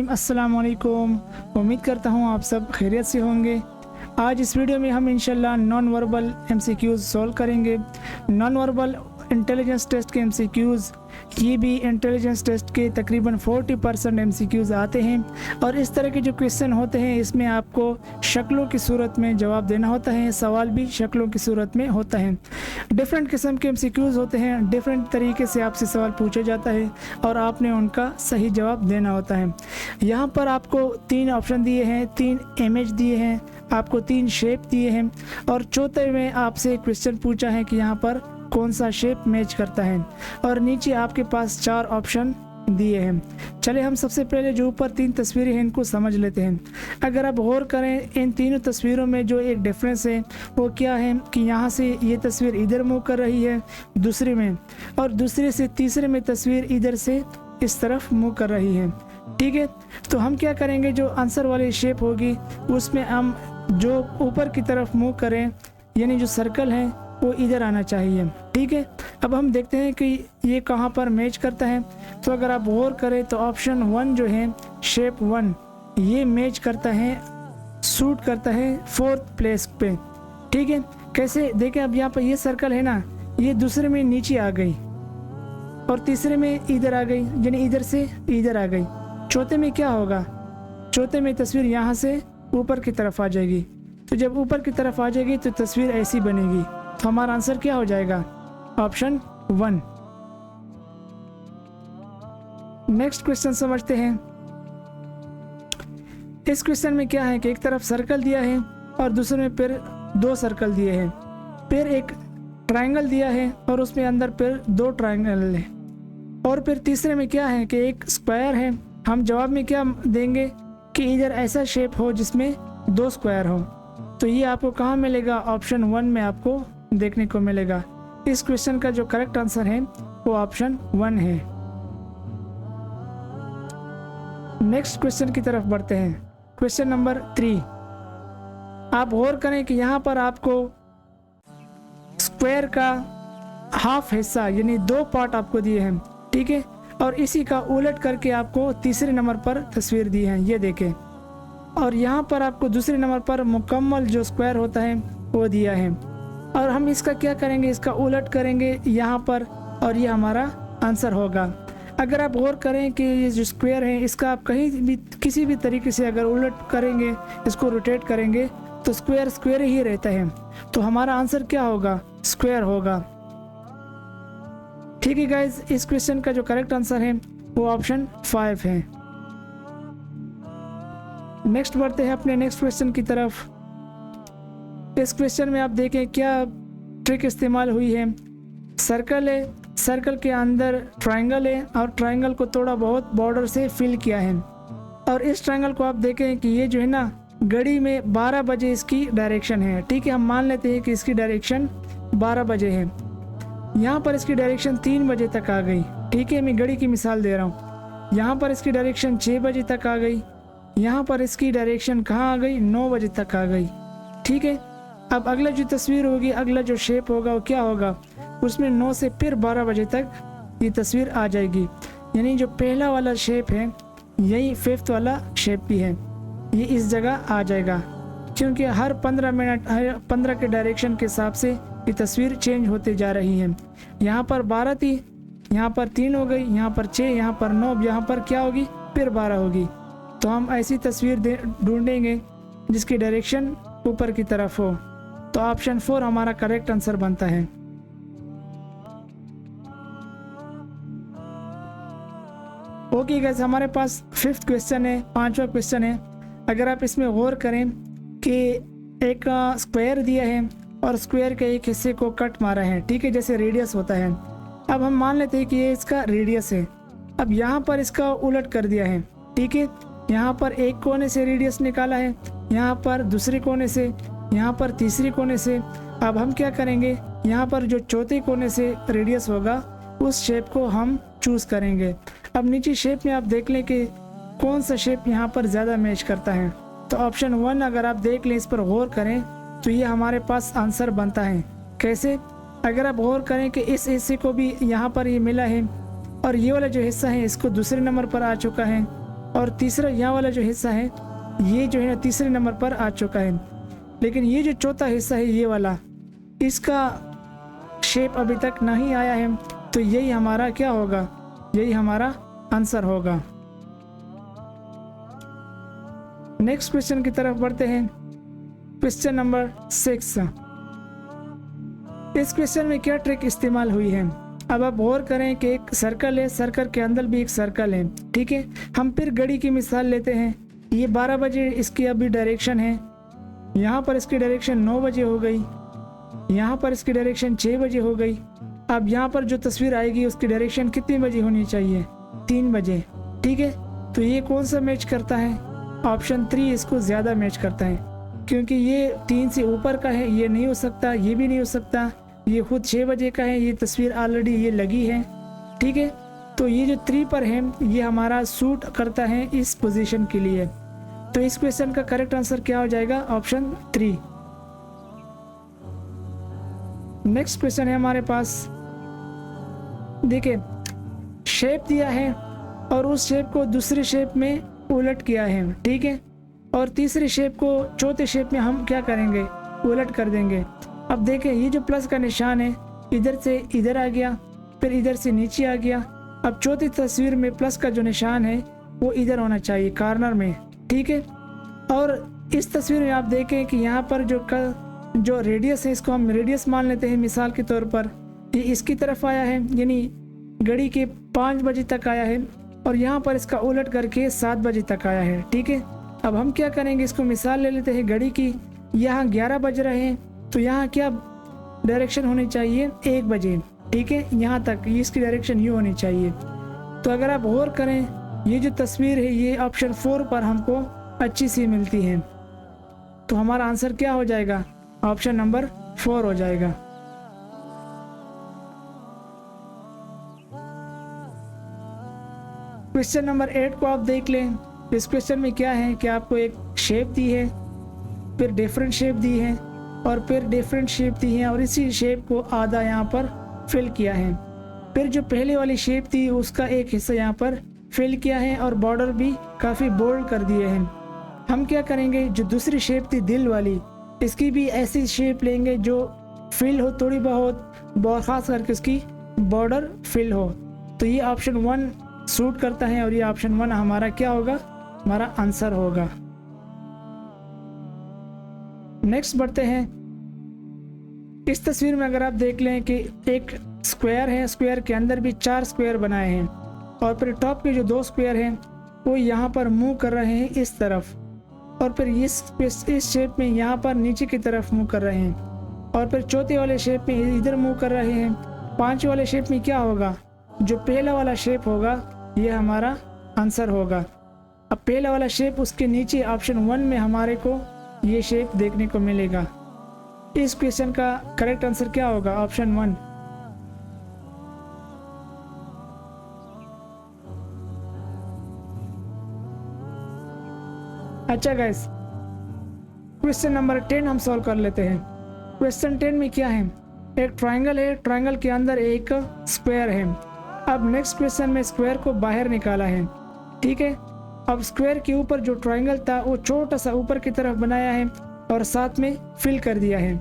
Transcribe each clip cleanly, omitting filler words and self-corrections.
अस्सलाम वालेकुम। उम्मीद करता हूँ आप सब खैरियत से होंगे। आज इस वीडियो में हम इंशाल्लाह नॉन वर्बल एमसीक्यूज़ सॉल्व करेंगे। नॉन वर्बल इंटेलिजेंस टेस्ट के एमसीक्यूज़, ये भी इंटेलिजेंस टेस्ट के तकरीबन 40% एमसीक्यूज़ आते हैं और इस तरह के जो क्वेश्चन होते हैं इसमें आपको शक्लों की सूरत में जवाब देना होता है, सवाल भी शक्लों की सूरत में होता है। डिफरेंट किस्म के एमसीक्यूज़ होते हैं, डिफरेंट तरीके से आपसे सवाल पूछा जाता है और आपने उनका सही जवाब देना होता है। यहाँ पर आपको 3 ऑप्शन दिए हैं, 3 इमेज दिए हैं, आपको 3 शेप दिए हैं और चौथे में आपसे क्वेश्चन पूछा है कि यहाँ पर कौन सा शेप मैच करता है और नीचे आपके पास 4 ऑप्शन दिए हैं। चले हम सबसे पहले जो ऊपर 3 तस्वीरें हैं इनको समझ लेते हैं। अगर आप गौर करें इन तीनों तस्वीरों में जो एक डिफरेंस है वो क्या है कि यहाँ से ये तस्वीर इधर मुँह कर रही है दूसरे में, और दूसरे से तीसरे में तस्वीर इधर से इस तरफ मुँह कर रही है। ठीक है, तो हम क्या करेंगे, जो आंसर वाली शेप होगी उसमें हम जो ऊपर की तरफ मुँह करें यानी जो सर्कल है वो इधर आना चाहिए। ठीक है, अब हम देखते हैं कि ये कहाँ पर मैच करता है। तो अगर आप गौर करें तो ऑप्शन 1 जो है शेप 1 ये मैच करता है, सूट करता है 4th प्लेस पे। ठीक है, कैसे देखें, अब यहाँ पर ये सर्कल है ना, ये दूसरे में नीचे आ गई और तीसरे में इधर आ गई, यानी इधर से इधर आ गई। चौथे में क्या होगा, चौथे में तस्वीर यहाँ से ऊपर की तरफ आ जाएगी। तो जब ऊपर की तरफ आ जाएगी तो तस्वीर ऐसी बनेगी। तो हमारा आंसर क्या हो जाएगा, ऑप्शन 1। नेक्स्ट क्वेश्चन समझते हैं। इस क्वेश्चन में क्या है कि एक तरफ सर्कल दिया है और दूसरे में फिर 2 सर्कल दिए हैं, फिर एक ट्रायंगल दिया है और उसमें अंदर फिर 2 ट्रायंगल है, और फिर तीसरे में क्या है कि एक स्क्वायर है। हम जवाब में क्या देंगे कि इधर ऐसा शेप हो जिसमें 2 स्क्वायर हो। तो ये आपको कहाँ मिलेगा, ऑप्शन 1 में आपको देखने को मिलेगा। इस क्वेश्चन का जो करेक्ट आंसर है वो ऑप्शन 1 है। नेक्स्ट क्वेश्चन की तरफ बढ़ते हैं। Question number 3। आप गौर करें कि यहाँ पर आपको स्क्वायर का हाफ हिस्सा यानी 2 पार्ट आपको दिए हैं। ठीक है, और इसी का उलट करके आपको तीसरे नंबर पर तस्वीर दी है, ये देखें। और यहाँ पर आपको दूसरे नंबर पर मुकम्मल जो स्क्वायर होता है वो दिया है, और हम इसका क्या करेंगे, इसका उलट करेंगे यहाँ पर और ये हमारा आंसर होगा। अगर आप गौर करें कि ये जो स्क्वायर है इसका आप कहीं भी किसी भी तरीके से अगर उलट करेंगे, इसको रोटेट करेंगे तो स्क्वायर स्क्वायर ही रहता है। तो हमारा आंसर क्या होगा, स्क्वायर होगा। ठीक है गाइज, इस क्वेश्चन का जो करेक्ट आंसर है वो ऑप्शन 5 है। नेक्स्ट बढ़ते हैं अपने नेक्स्ट क्वेश्चन की तरफ। इस क्वेश्चन में आप देखें क्या ट्रिक इस्तेमाल हुई है। सर्कल है, सर्कल के अंदर ट्रायंगल है और ट्रायंगल को थोड़ा बहुत बॉर्डर से फिल किया है, और इस ट्रायंगल को आप देखें कि ये जो है ना घड़ी में 12 बजे इसकी डायरेक्शन है। ठीक है, हम मान लेते हैं कि इसकी डायरेक्शन 12 बजे है। यहाँ पर इसकी डायरेक्शन 3 बजे तक आ गई। ठीक है, मैं घड़ी की मिसाल दे रहा हूँ। यहाँ पर इसकी डायरेक्शन 6 बजे तक आ गई, यहाँ पर इसकी डायरेक्शन कहाँ आ गई, 9 बजे तक आ गई। ठीक है, अब अगला जो तस्वीर होगी, अगला जो शेप होगा वो क्या होगा, उसमें 9 से फिर 12 बजे तक ये तस्वीर आ जाएगी। यानी जो पहला वाला शेप है यही 5th वाला शेप भी है, ये इस जगह आ जाएगा, क्योंकि हर 15 मिनट, हर 15 के डायरेक्शन के हिसाब से ये तस्वीर चेंज होते जा रही है। यहाँ पर 12 थी, यहाँ पर 3 हो गई, यहाँ पर 6, यहाँ पर 9, यहाँ पर क्या होगी, फिर 12 होगी। तो हम ऐसी तस्वीर ढूंढेंगे जिसकी डायरेक्शन ऊपर की तरफ हो। तो ऑप्शन 4 हमारा करेक्ट आंसर बनता है। ओके गाइस, हमारे पास 5th क्वेश्चन है, 5वां क्वेश्चन है। अगर आप इसमें गौर करें कि एक स्क्वायर दिया है और स्क्वायर के एक हिस्से को कट मारा है। ठीक है, जैसे रेडियस होता है। अब हम मान लेते हैं कि ये इसका रेडियस है। अब यहाँ पर इसका उलट कर दिया है। ठीक है, यहाँ पर एक कोने से रेडियस निकाला है, यहाँ पर दूसरे कोने से, यहाँ पर तीसरे कोने से। अब हम क्या करेंगे, यहाँ पर जो चौथे कोने से रेडियस होगा उस शेप को हम चूज़ करेंगे। अब नीचे शेप में आप देख लें कि कौन सा शेप यहाँ पर ज़्यादा मैच करता है। तो ऑप्शन 1 अगर आप देख लें, इस पर गौर करें तो ये हमारे पास आंसर बनता है। कैसे, अगर आप गौर करें कि इस हिस्से को भी यहाँ पर ये मिला है और ये वाला जो हिस्सा है इसको दूसरे नंबर पर आ चुका है, और तीसरा यहाँ वाला जो हिस्सा है ये जो है ना तीसरे नंबर पर आ चुका है। लेकिन ये जो चौथा हिस्सा है ये वाला, इसका शेप अभी तक नहीं आया है, तो यही हमारा क्या होगा, यही हमारा आंसर होगा। नेक्स्ट क्वेश्चन की तरफ बढ़ते हैं। Question number 6। इस क्वेश्चन में क्या ट्रिक इस्तेमाल हुई है। अब आप गौर करें कि एक सर्कल है, सर्कल के अंदर भी एक सर्कल है, ठीक है। हम फिर घड़ी की मिसाल लेते हैं। ये 12 बजे इसकी अभी डायरेक्शन है, यहाँ पर इसकी डायरेक्शन 9 बजे हो गई, यहाँ पर इसकी डायरेक्शन 6 बजे हो गई। अब यहाँ पर जो तस्वीर आएगी उसकी डायरेक्शन कितनी बजे होनी चाहिए, 3 बजे, ठीक है। तो ये कौन सा मैच करता है, ऑप्शन 3 इसको ज़्यादा मैच करता है, क्योंकि ये 3 से ऊपर का है, ये नहीं हो सकता, ये भी नहीं हो सकता, ये खुद 6 बजे का है, ये तस्वीर ऑलरेडी ये लगी है, ठीक है। तो ये जो 3 पर है ये हमारा सूट करता है इस पोजीशन के लिए। तो इस क्वेश्चन का करेक्ट आंसर क्या हो जाएगा, ऑप्शन 3। नेक्स्ट क्वेश्चन है हमारे पास, देखिए शेप दिया है और उस शेप को दूसरे शेप में उलट किया है, ठीक है। और तीसरे शेप को चौथे शेप में हम क्या करेंगे, उलट कर देंगे। अब देखें ये जो प्लस का निशान है इधर से इधर आ गया, फिर इधर से नीचे आ गया। अब चौथी तस्वीर में प्लस का जो निशान है वो इधर होना चाहिए कॉर्नर में, ठीक है। और इस तस्वीर में आप देखें कि यहाँ पर जो रेडियस है इसको हम रेडियस मान लेते हैं मिसाल के तौर पर, ये इसकी तरफ आया है यानी घड़ी के 5 बजे तक आया है, और यहाँ पर इसका उलट करके 7 बजे तक आया है, ठीक है। अब हम क्या करेंगे, इसको मिसाल ले लेते हैं घड़ी की, यहाँ 11 बज रहे हैं, तो यहाँ क्या डायरेक्शन होनी चाहिए, 1 बजे, ठीक है। यहाँ तक इसकी डायरेक्शन ये होनी चाहिए। तो अगर आप गौर करें ये जो तस्वीर है ये ऑप्शन 4 पर हमको अच्छी सी मिलती है, तो हमारा आंसर क्या हो जाएगा, ऑप्शन नंबर 4 हो जाएगा। क्वेश्चन नंबर 8 को आप देख लें। इस क्वेश्चन में क्या है कि आपको एक शेप दी है, फिर डिफरेंट शेप दी है, और फिर डिफरेंट शेप दी है, और इसी शेप को आधा यहाँ पर फिल किया है। फिर जो पहले वाली शेप थी उसका एक हिस्सा यहाँ पर फिल किया है और बॉर्डर भी काफ़ी बोल्ड कर दिए हैं। हम क्या करेंगे, जो दूसरी शेप थी दिल वाली, इसकी भी ऐसी शेप लेंगे जो फिल हो थोड़ी बहुत खास करके उसकी बॉर्डर फिल हो। तो ये ऑप्शन 1 सूट करता है और ये ऑप्शन 1 हमारा क्या होगा, हमारा आंसर होगा। नेक्स्ट बढ़ते हैं। इस तस्वीर में अगर आप देख लें कि एक स्क्वायर है, स्क्वायर के अंदर भी 4 स्क्वायर बनाए हैं, और फिर टॉप के जो 2 स्क्वायर हैं वो यहाँ पर मूव कर रहे हैं इस तरफ, और फिर इस शेप में यहाँ पर नीचे की तरफ मूव कर रहे हैं, और फिर चौथे वाले शेप में इधर मूव कर रहे हैं। 5 वाले शेप में क्या होगा, जो पहला वाला शेप होगा ये हमारा आंसर होगा। अब पहला वाला शेप उसके नीचे ऑप्शन 1 में हमारे को ये शेप देखने को मिलेगा। इस क्वेश्चन का करेक्ट आंसर क्या होगा, ऑप्शन 1। अच्छा गाइस, क्वेश्चन नंबर 10 हम सॉल्व कर लेते हैं। क्वेश्चन 10 में क्या है, एक ट्रायंगल है, ट्रायंगल के अंदर एक स्क्वायर है। अब नेक्स्ट क्वेश्चन में स्क्वायर को बाहर निकाला है, ठीक है। अब स्क्वायर के ऊपर जो ट्रायंगल था वो छोटा सा ऊपर की तरफ बनाया है और साथ में फिल कर दिया है,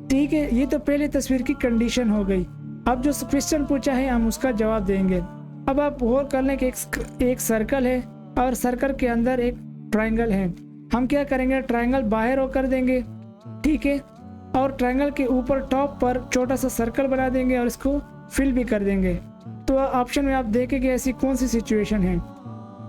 ठीक है। ये तो पहले तस्वीर की कंडीशन हो गई। अब जो क्वेश्चन पूछा है हम उसका जवाब देंगे। अब आप गौर कर लें कि एक सर्कल है और सर्कल के अंदर एक ट्रायंगल है। हम क्या करेंगे, ट्रायंगल बाहर कर देंगे, ठीक है, और ट्रायंगल के ऊपर टॉप पर छोटा सा सर्कल बना देंगे और इसको फिल भी कर देंगे। तो ऑप्शन में आप देखेंगे ऐसी कौन सी सिचुएशन है।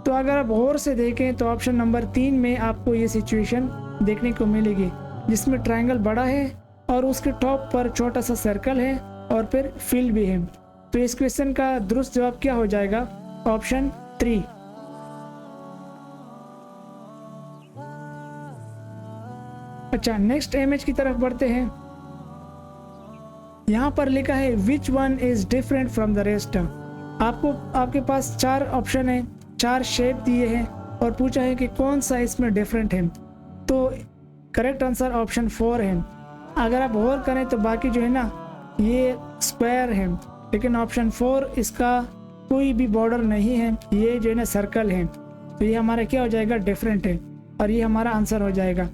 तो अगर आप गौर से देखें तो ऑप्शन नंबर 3 में आपको ये सिचुएशन देखने को मिलेगी, जिसमें ट्रायंगल बड़ा है और उसके टॉप पर छोटा सा सर्कल है और फिर फिल भी है। तो इस क्वेश्चन का दुरुस्त जवाब क्या हो जाएगा, ऑप्शन 3। अच्छा, नेक्स्ट इमेज की तरफ बढ़ते हैं। यहाँ पर लिखा है which one is different from the rest. आपके पास 4 ऑप्शन है, 4 शेप दिए हैं और पूछा है कि कौन सा इसमें डिफरेंट है। तो करेक्ट आंसर ऑप्शन 4 है। अगर आप गौर करें तो बाकी जो है ना ये स्क्वायर है, लेकिन ऑप्शन 4 इसका कोई भी बॉर्डर नहीं है, ये जो है ना सर्कल है। तो ये हमारा क्या हो जाएगा, डिफरेंट है, और ये हमारा आंसर हो जाएगा।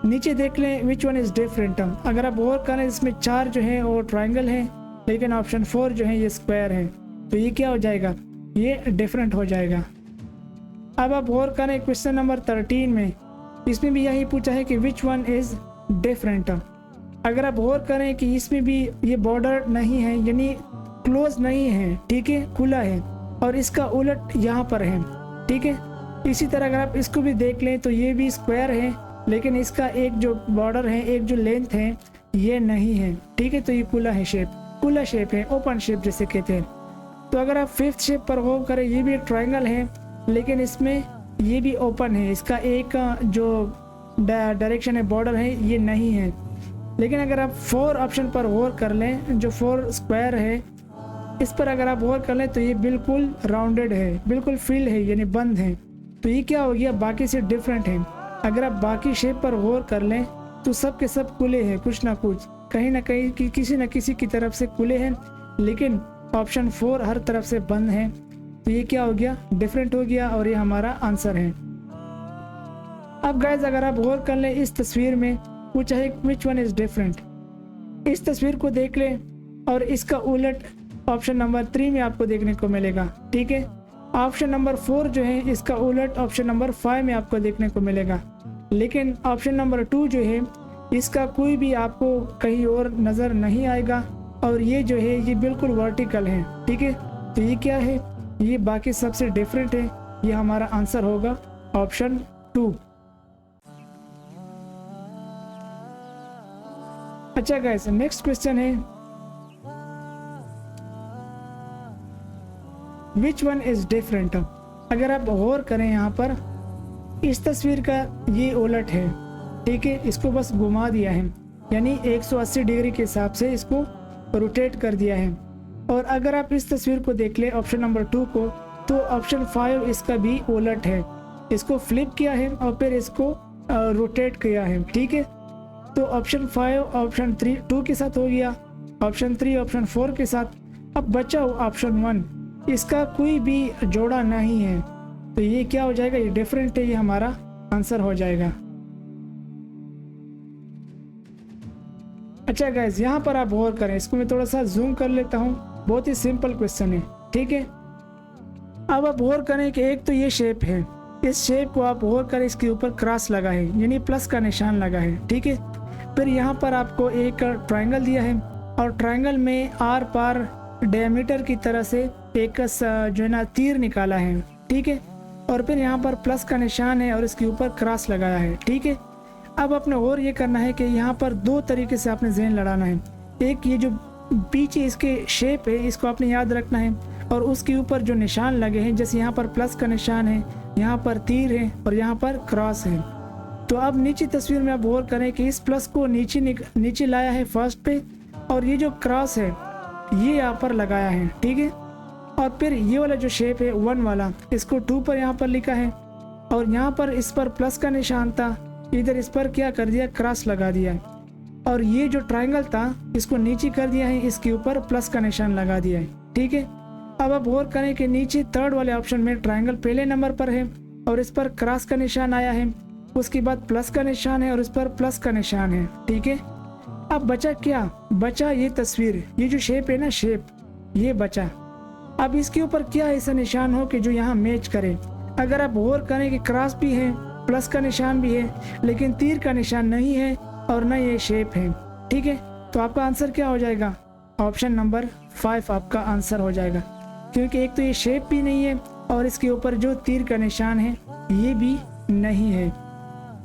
नीचे देख लें विच वन इज़ डिफरेंट। अगर आप गौर करें इसमें 4 जो है वो ट्राइंगल है, लेकिन ऑप्शन 4 जो है ये स्क्वायर है, तो ये क्या हो जाएगा, ये डिफरेंट हो जाएगा। अब आप गौर करें क्वेश्चन नंबर 13 में, इसमें भी यही पूछा है कि विच वन इज़ डिफरेंट। अगर आप गौर करें कि इसमें भी ये बॉर्डर नहीं है, यानी क्लोज नहीं है, ठीक है, खुला है, और इसका उलट यहाँ पर है, ठीक है। इसी तरह अगर आप इसको भी देख लें तो ये भी स्क्वायर है, लेकिन इसका एक जो बॉर्डर है, एक जो लेंथ है, ये नहीं है, ठीक है। तो ये खुला है शेप, खुला शेप है, ओपन शेप जिसे कहते हैं। तो अगर आप 5th शेप पर गौर करें, ये भी एक ट्राइंगल है, लेकिन इसमें ये भी ओपन है, इसका एक जो डायरेक्शन है, बॉर्डर है, ये नहीं है। लेकिन अगर आप 4 ऑप्शन पर गौर कर लें, जो 4 स्क्वायर है, इस पर अगर आप गौर कर लें तो ये बिल्कुल राउंडेड है, बिल्कुल फिल है, यानी बंद है। तो ये क्या हो गया, बाकी से डिफरेंट है। अगर आप बाकी शेप पर गौर कर लें तो सब के सब खुले हैं, कुछ ना कुछ, कहीं ना कहीं किसी न किसी की तरफ से खुले हैं, लेकिन ऑप्शन 4 हर तरफ से बंद है। तो ये क्या हो गया, डिफरेंट हो गया, और ये हमारा आंसर है। अब गाइस अगर आप गौर कर लें इस तस्वीर में, पूछा है विच वन इज डिफरेंट। इस तस्वीर को देख लें और इसका उलट ऑप्शन नंबर 3 में आपको देखने को मिलेगा, ठीक है। ऑप्शन नंबर 4 जो है इसका उलट ऑप्शन नंबर 5 में आपको देखने को मिलेगा, लेकिन ऑप्शन नंबर 2 जो है इसका कोई भी आपको कहीं और नज़र नहीं आएगा, और ये जो है ये बिल्कुल वर्टिकल है, ठीक है। तो ये क्या है, ये बाकी सबसे डिफरेंट है। ये हमारा आंसर होगा ऑप्शन 2। अच्छा गाइस, नेक्स्ट क्वेश्चन है विच वन इज डिफरेंट। अगर आप गौर करें यहाँ पर इस तस्वीर का ये उलट है, ठीक है, इसको बस घुमा दिया है, यानी 180 डिग्री के हिसाब से इसको रोटेट कर दिया है। और अगर आप इस तस्वीर को देख ले ऑप्शन नंबर 2 को, तो ऑप्शन 5 इसका भी उलट है, इसको फ्लिप किया है और फिर इसको रोटेट किया है, ठीक है। तो ऑप्शन 5 ऑप्शन 2 के साथ हो गया, ऑप्शन 3 ऑप्शन 4 के साथ। अब बचा ऑप्शन 1, इसका कोई भी जोड़ा नहीं है, तो ये क्या हो जाएगा, ये डिफरेंट है, ये हमारा आंसर हो जाएगा। अच्छा गाइस, यहाँ पर आप गौर करें, इसको मैं थोड़ा सा जूम कर लेता हूँ, बहुत ही सिंपल क्वेश्चन है, ठीक है। अब आप गौर करें कि एक तो ये शेप है, इस शेप को आप गौर करें, इसके ऊपर क्रॉस लगा है, यानी प्लस का निशान लगा है, ठीक है। फिर यहाँ पर आपको एक ट्रायंगल दिया है, और ट्रायंगल में आर पार डायमीटर की तरह से एक जो है ना तीर निकाला है, ठीक है। और फिर यहाँ पर प्लस का निशान है और इसके ऊपर क्रॉस लगाया है, ठीक है। अब अपने और ये करना है कि यहाँ पर 2 तरीके से आपने ज़हन लड़ाना है। एक ये जो पीछे इसके शेप है, इसको आपने याद रखना है, और उसके ऊपर जो निशान लगे हैं, जैसे यहाँ पर प्लस का निशान है, यहाँ पर तीर है और यहाँ पर क्रॉस है। तो अब नीचे तस्वीर में आप गौर करें कि इस प्लस को नीचे लाया है फर्स्ट पे, और ये जो क्रॉस है ये यहाँ पर लगाया है, ठीक है। और फिर ये वाला जो शेप है 1 वाला, इसको 2 पर यहाँ पर लिखा है, और यहाँ पर इस पर प्लस का निशान था, इधर इस पर क्या कर दिया, क्रॉस लगा दिया है। और ये जो ट्रायंगल था इसको नीचे कर दिया है, इसके ऊपर प्लस का निशान लगा दिया है, ठीक है। अब आप गौर करें कि नीचे 3rd वाले ऑप्शन में ट्रायंगल पहले नंबर पर है और इस पर क्रॉस का निशान आया है, उसके बाद प्लस का निशान है और इस पर प्लस का निशान है, ठीक है। अब बचा क्या, बचा ये तस्वीर, ये जो शेप है ना, शेप ये बचा। अब इसके ऊपर क्या ऐसा निशान हो कि जो यहाँ मैच करे। अगर आप गौर करें कि क्रॉस भी है, प्लस का निशान भी है, लेकिन तीर का निशान नहीं है और न ये शेप है, ठीक है। तो आपका आंसर क्या हो जाएगा, ऑप्शन नंबर 5 आपका आंसर हो जाएगा, क्योंकि एक तो ये शेप भी नहीं है और इसके ऊपर जो तीर का निशान है ये भी नहीं है।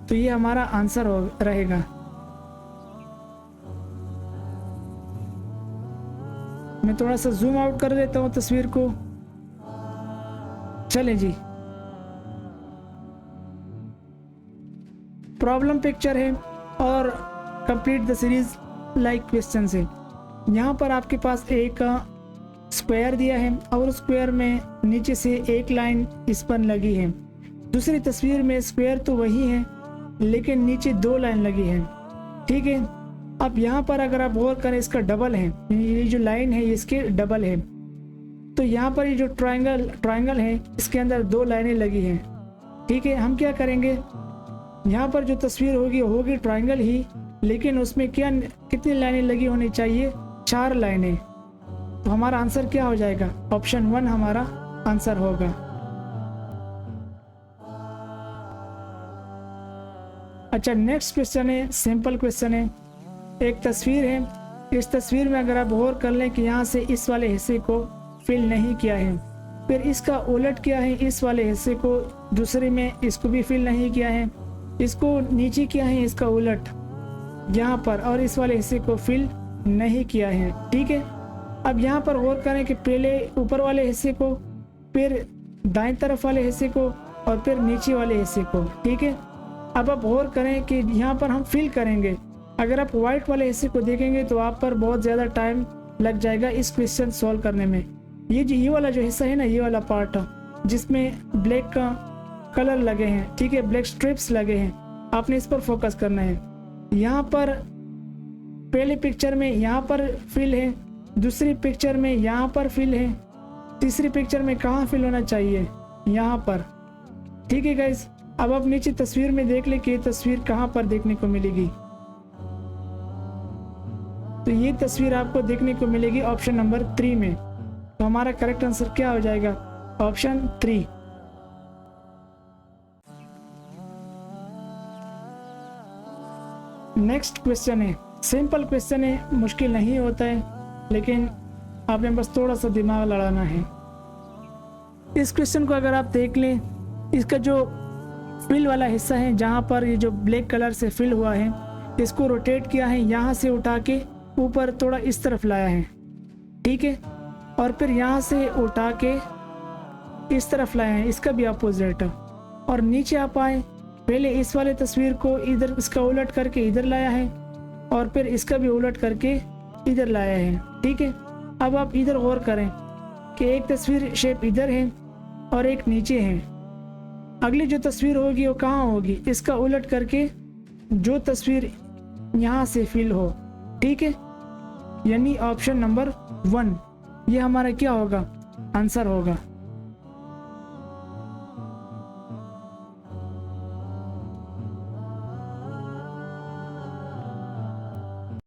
तो ये हमारा आंसर रहेगा। मैं थोड़ा सा जूम आउट कर देता हूँ तस्वीर को। चलें जी, प्रॉब्लम पिक्चर है और complete the series like question है। यहाँ पर आपके पास एक स्क्वायर दिया है और स्क्वायर में नीचे से एक लाइन इस पर लगी है। दूसरी तस्वीर में स्क्वायर तो वही है लेकिन नीचे 2 लाइन लगी है, ठीक है। अब यहाँ पर अगर आप गौर करें इसका डबल है, ये जो लाइन है इसके डबल है। तो यहाँ पर ये जो ट्रायंगल है इसके अंदर 2 लाइनें लगी हैं, ठीक है, हम क्या करेंगे, यहाँ पर जो तस्वीर होगी ट्रायंगल ही, लेकिन उसमें कितनी लाइनें लगी होनी चाहिए, 4 लाइनें। तो हमारा आंसर क्या हो जाएगा, ऑप्शन 1 हमारा आंसर होगा। अच्छा, नेक्स्ट क्वेश्चन है, सिंपल क्वेश्चन है। एक तस्वीर है, इस तस्वीर में अगर आप गौर कर लें कि यहाँ से इस वाले हिस्से को फिल नहीं किया है, फिर इसका उलट किया है, इस वाले हिस्से को दूसरे में इसको भी फिल नहीं किया है, इसको नीचे किया है, इसका उलट यहाँ पर, और इस वाले हिस्से को फिल नहीं किया है। ठीक है, अब यहाँ पर गौर करें कि पहले ऊपर वाले हिस्से को, फिर दाएं तरफ वाले हिस्से को, और फिर नीचे वाले हिस्से को। ठीक है, अब आप गौर करें कि यहाँ पर हम फिल करेंगे। अगर आप वाइट वाले हिस्से को देखेंगे तो आप पर बहुत ज़्यादा टाइम लग जाएगा इस क्वेश्चन सॉल्व करने में। ये वाला जो हिस्सा है ना, ये वाला पार्ट जिसमें ब्लैक का कलर लगे हैं, ठीक है, ब्लैक स्ट्रिप्स लगे हैं, आपने इस पर फोकस करना है। यहाँ पर पहले पिक्चर में यहाँ पर फिल है, दूसरी पिक्चर में यहाँ पर फिल है, तीसरी पिक्चर में कहाँ फिल होना चाहिए, यहाँ पर। ठीक है गाइस, अब आप नीचे तस्वीर में देख ले कि ये तस्वीर कहाँ पर देखने को मिलेगी। तो ये तस्वीर आपको देखने को मिलेगी ऑप्शन नंबर 3 में। तो हमारा करेक्ट आंसर क्या हो जाएगा, ऑप्शन 3। नेक्स्ट क्वेश्चन है, सिंपल क्वेश्चन है, मुश्किल नहीं होता है, लेकिन आपने बस थोड़ा सा दिमाग लड़ाना है। इस क्वेश्चन को अगर आप देख लें, इसका जो फिल वाला हिस्सा है, जहाँ पर ये जो ब्लैक कलर से फिल हुआ है, इसको रोटेट किया है, यहाँ से उठा के ऊपर थोड़ा इस तरफ लाया है। ठीक है, और फिर यहाँ से उठा के इस तरफ लाया है, इसका भी अपोजिट। और नीचे आप आए, पहले इस वाले तस्वीर को इधर, इसका उलट करके इधर लाया है, और फिर इसका भी उलट करके इधर लाया है। ठीक है, अब आप इधर गौर करें कि एक तस्वीर शेप इधर है और एक नीचे है। अगली जो तस्वीर होगी वो कहाँ होगी, इसका उलट करके जो तस्वीर यहाँ से फिल हो। ठीक है, यानी ऑप्शन नंबर 1 ये हमारा क्या होगा, आंसर होगा।